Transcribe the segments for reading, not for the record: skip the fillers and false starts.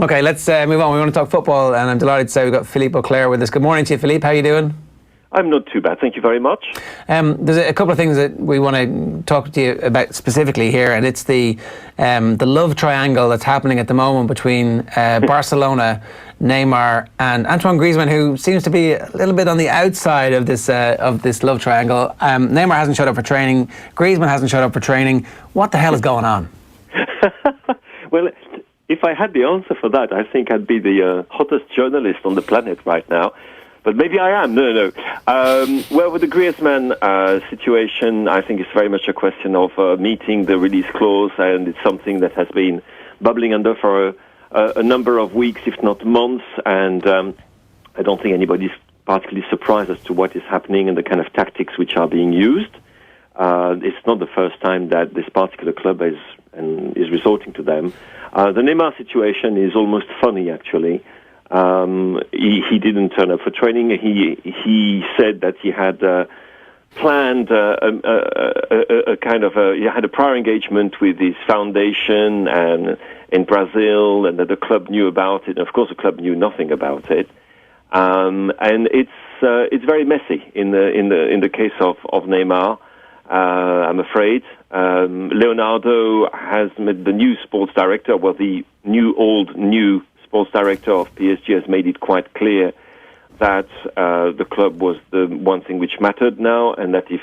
Okay, let's move on. We want to talk football, and I'm delighted to say we've got Philippe Auclair with us. Good morning to you, Philippe. How are you doing? I'm not too bad, thank you very much. There's a couple of things that we want to talk to you about specifically here, and it's the love triangle that's happening at the moment between Barcelona, Neymar and Antoine Griezmann, who seems to be a little bit on the outside of this love triangle. Neymar hasn't showed up for training. Griezmann hasn't showed up for training. What the hell is going on? Well, if I had the answer for that, I think I'd be the hottest journalist on the planet right now. But maybe I am. No. Well, with the Griezmann situation, I think it's very much a question of meeting the release clause, and it's something that has been bubbling under for a number of weeks, if not months, and I don't think anybody's particularly surprised as to what is happening and the kind of tactics which are being used. It's not the first time that this particular club is resorting to them. The Neymar situation is almost funny, actually. He didn't turn up for training. He said that he had planned he had a prior engagement with his foundation and in Brazil, and that the club knew about it. And of course, the club knew nothing about it. And it's very messy in the case of Neymar. I'm afraid. Leonardo has made the new sports director, the new sports director of PSG has made it quite clear that the club was the one thing which mattered now, and that if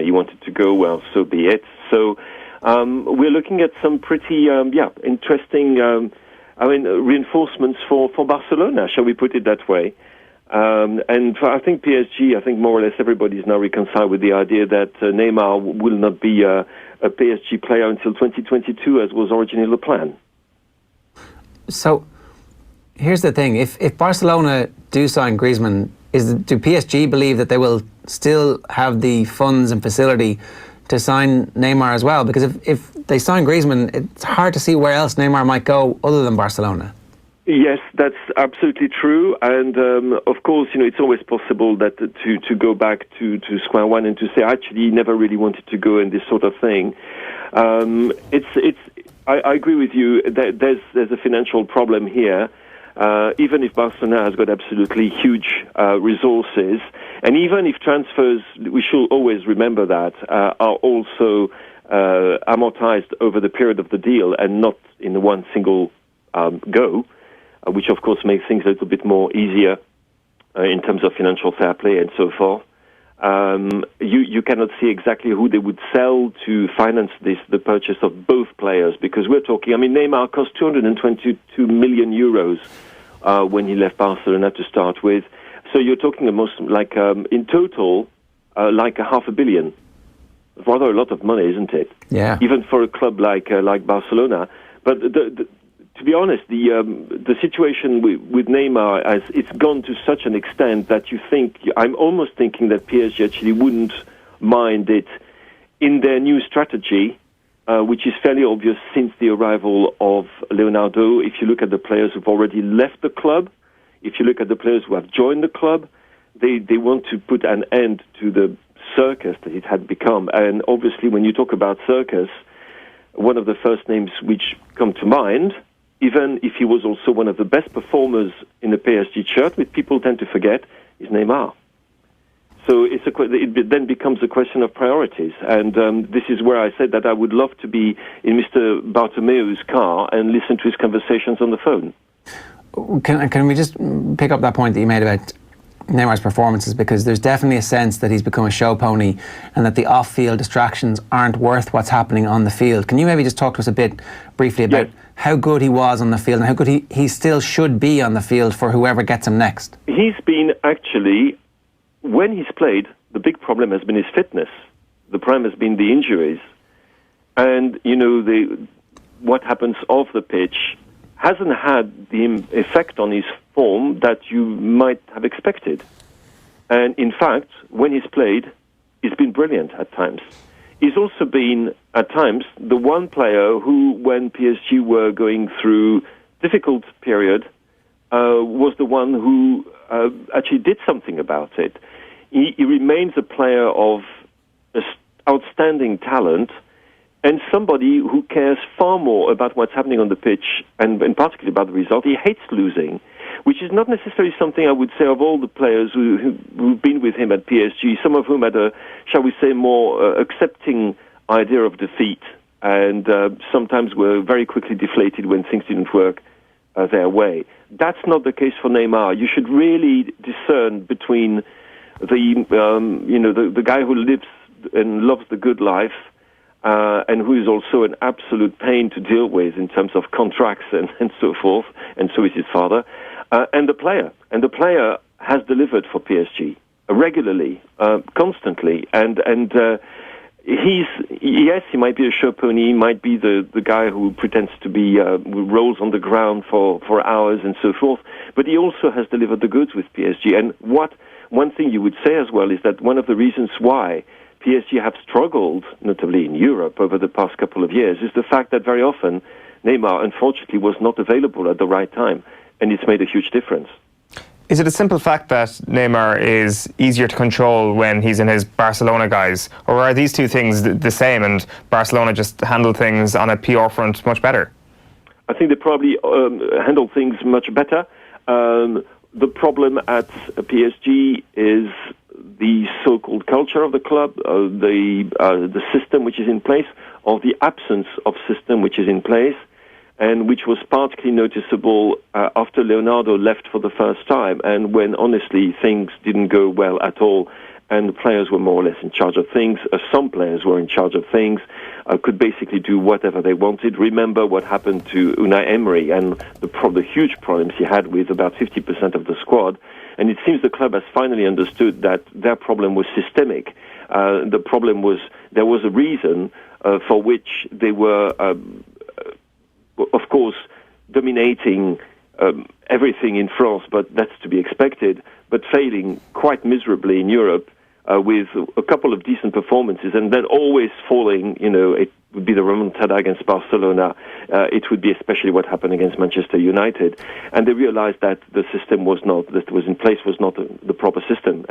he wanted to go, well, so be it. So we're looking at some pretty interesting reinforcements for Barcelona, shall we put it that way. And I think PSG, more or less everybody is now reconciled with the idea that Neymar will not be a PSG player until 2022, as was originally the plan. So here's the thing: if Barcelona do sign Griezmann, do PSG believe that they will still have the funds and facility to sign Neymar as well? Because if they sign Griezmann, it's hard to see where else Neymar might go other than Barcelona. Yes, that's absolutely true, and of course, it's always possible that to go back to square one and to say actually he never really wanted to go, and this sort of thing. I agree with you. There's a financial problem here. Even if Barcelona has got absolutely huge resources, and even if transfers, we should always remember that, are also amortized over the period of the deal and not in one single go, which of course makes things a little bit more easier in terms of financial fair play and so forth. You cannot see exactly who they would sell to finance the purchase of both players, because we're talking, Neymar cost 222 million euros when he left Barcelona to start with. So you're talking almost like, in total, like $500 million. Rather a lot of money, isn't it? Yeah. Even for a club like Barcelona. But to be honest, the situation with Neymar, it's gone to such an extent that I'm almost thinking that PSG actually wouldn't mind it in their new strategy, which is fairly obvious since the arrival of Leonardo. If you look at the players who've already left the club, if you look at the players who have joined the club, they want to put an end to the circus that it had become. And obviously, when you talk about circus, one of the first names which come to mind, even if he was also one of the best performers in the PSG shirt, which people tend to forget, is Neymar. So it then becomes a question of priorities. And this is where I said that I would love to be in Mr. Bartomeu's car and listen to his conversations on the phone. Can we just pick up that point that you made about Neymar's performances? Because there's definitely a sense that he's become a show pony and that the off-field distractions aren't worth what's happening on the field. Can you maybe just talk to us a bit briefly about how good he was on the field and how good he still should be on the field for whoever gets him next? He's been actually, when he's played, the big problem has been his fitness. The problem has been the injuries. And, what happens off the pitch hasn't had the effect on his form that you might have expected. And in fact, when he's played, he's been brilliant at times. He's also been, at times, the one player who, when PSG were going through difficult period, was the one who actually did something about it. He remains a player of outstanding talent, and somebody who cares far more about what's happening on the pitch, and particularly about the result. He hates losing, which is not necessarily something I would say of all the players who've been with him at PSG, some of whom had a, shall we say, more accepting idea of defeat, and sometimes were very quickly deflated when things didn't work their way. That's not the case for Neymar. You should really discern between the guy who lives and loves the good life, and who is also an absolute pain to deal with in terms of contracts and so forth, and so is his father, and the player. And the player has delivered for PSG regularly, constantly, and he might be a show pony, he might be the guy who pretends to be, who rolls on the ground for hours and so forth, but he also has delivered the goods with PSG. And one thing you would say as well is that one of the reasons why PSG have struggled, notably in Europe, over the past couple of years, is the fact that very often Neymar, unfortunately, was not available at the right time, and it's made a huge difference. Is it a simple fact that Neymar is easier to control when he's in his Barcelona guise, or are these two things the same and Barcelona just handle things on a PR front much better? I think they probably handle things much better. The problem at PSG is the so-called culture of the club, the system which is in place, or the absence of system which is in place, and which was particularly noticeable after Leonardo left for the first time, and when honestly things didn't go well at all, and the players were more or less in charge of things. Some players were in charge of things, could basically do whatever they wanted. Remember what happened to Unai Emery and the huge problems he had with about 50% of the squad. And it seems the club has finally understood that their problem was systemic. The problem was there was a reason for which they were, of course, dominating everything in France, but that's to be expected, but failing quite miserably in Europe with a couple of decent performances, and then always falling. It would be the remontada against Barcelona. It would be especially what happened against Manchester United. And they realized that the system that was in place was not the proper system,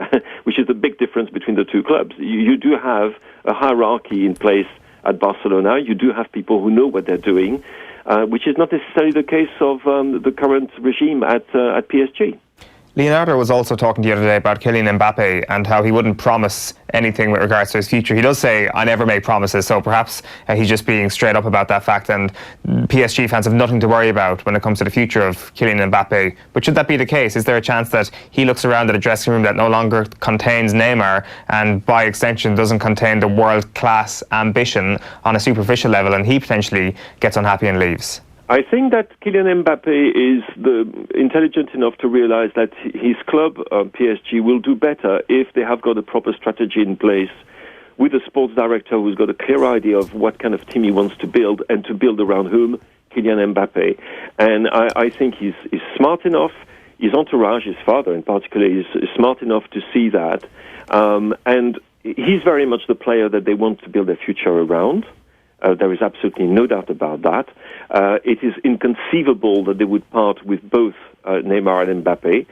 which is the big difference between the two clubs. You do have a hierarchy in place at Barcelona. You do have people who know what they're doing, which is not necessarily the case of the current regime at PSG. Leonardo was also talking the other day about Kylian Mbappe and how he wouldn't promise anything with regards to his future. He does say, I never make promises, so perhaps he's just being straight up about that fact, and PSG fans have nothing to worry about when it comes to the future of Kylian Mbappe. But should that be the case, is there a chance that he looks around at a dressing room that no longer contains Neymar and by extension doesn't contain the world-class ambition on a superficial level, and he potentially gets unhappy and leaves? I think that Kylian Mbappe is intelligent enough to realize that his club, PSG, will do better if they have got a proper strategy in place with a sports director who's got a clear idea of what kind of team he wants to build, and to build around whom? Kylian Mbappe. And I think he's smart enough, his entourage, his father in particular, is smart enough to see that. And he's very much the player that they want to build their future around. There is absolutely no doubt about that. It is inconceivable that they would part with both Neymar and Mbappe.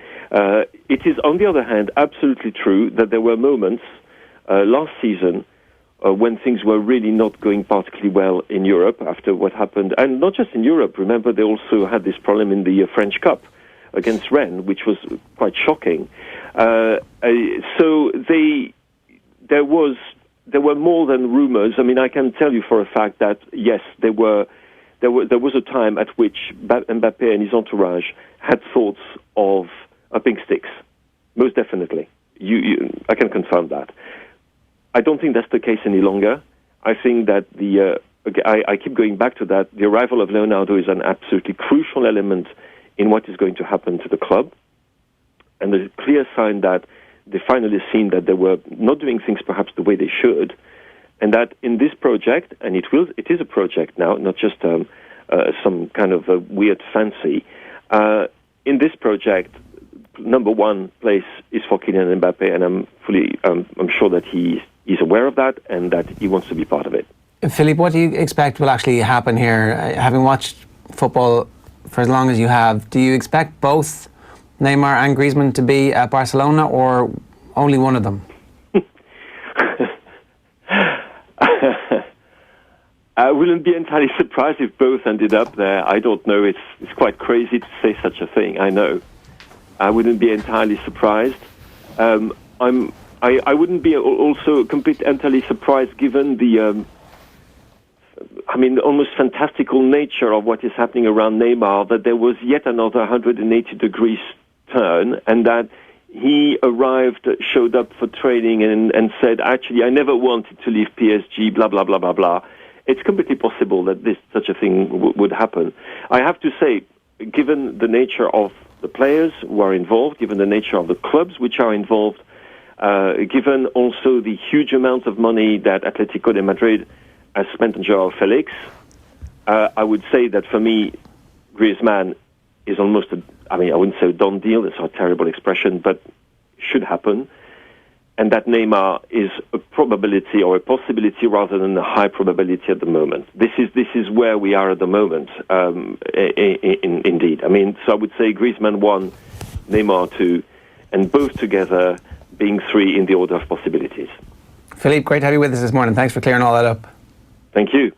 It is, on the other hand, absolutely true that there were moments last season when things were really not going particularly well in Europe after what happened. And not just in Europe. Remember, they also had this problem in the French Cup against Rennes, which was quite shocking. So there were more than rumors. I mean, I can tell you for a fact that, yes, there was a time at which Mbappe and his entourage had thoughts of upping sticks. Most definitely. I can confirm that. I don't think that's the case any longer. I think that I keep going back to that. The arrival of Leonardo is an absolutely crucial element in what is going to happen to the club. And there's a clear sign that they finally seen that they were not doing things perhaps the way they should, and that in this project, and it is a project now, not just some kind of a weird fancy. In this project, number one place is for Kylian Mbappe, and I'm sure that he's aware of that and that he wants to be part of it. Philippe, what do you expect will actually happen here? Having watched football for as long as you have, do you expect both Neymar and Griezmann to be at Barcelona, or only one of them? I wouldn't be entirely surprised if both ended up there. I don't know. It's quite crazy to say such a thing. I know. I wouldn't be entirely surprised. I wouldn't be also completely entirely surprised given the almost fantastical nature of what is happening around Neymar, that there was yet another 180 degrees turn, and that he showed up for training and said, actually, I never wanted to leave PSG, blah, blah, blah, blah, blah. It's completely possible that such a thing would happen. I have to say, given the nature of the players who are involved, given the nature of the clubs which are involved, given also the huge amount of money that Atletico de Madrid has spent on Joao Felix, I would say that for me, Griezmann is almost I wouldn't say a done deal, that's a terrible expression, but should happen. And that Neymar is a probability or a possibility rather than a high probability at the moment. This is where we are at the moment, indeed. So I would say Griezmann 1, Neymar 2, and both together being 3 in the order of possibilities. Philippe, great to have you with us this morning. Thanks for clearing all that up. Thank you.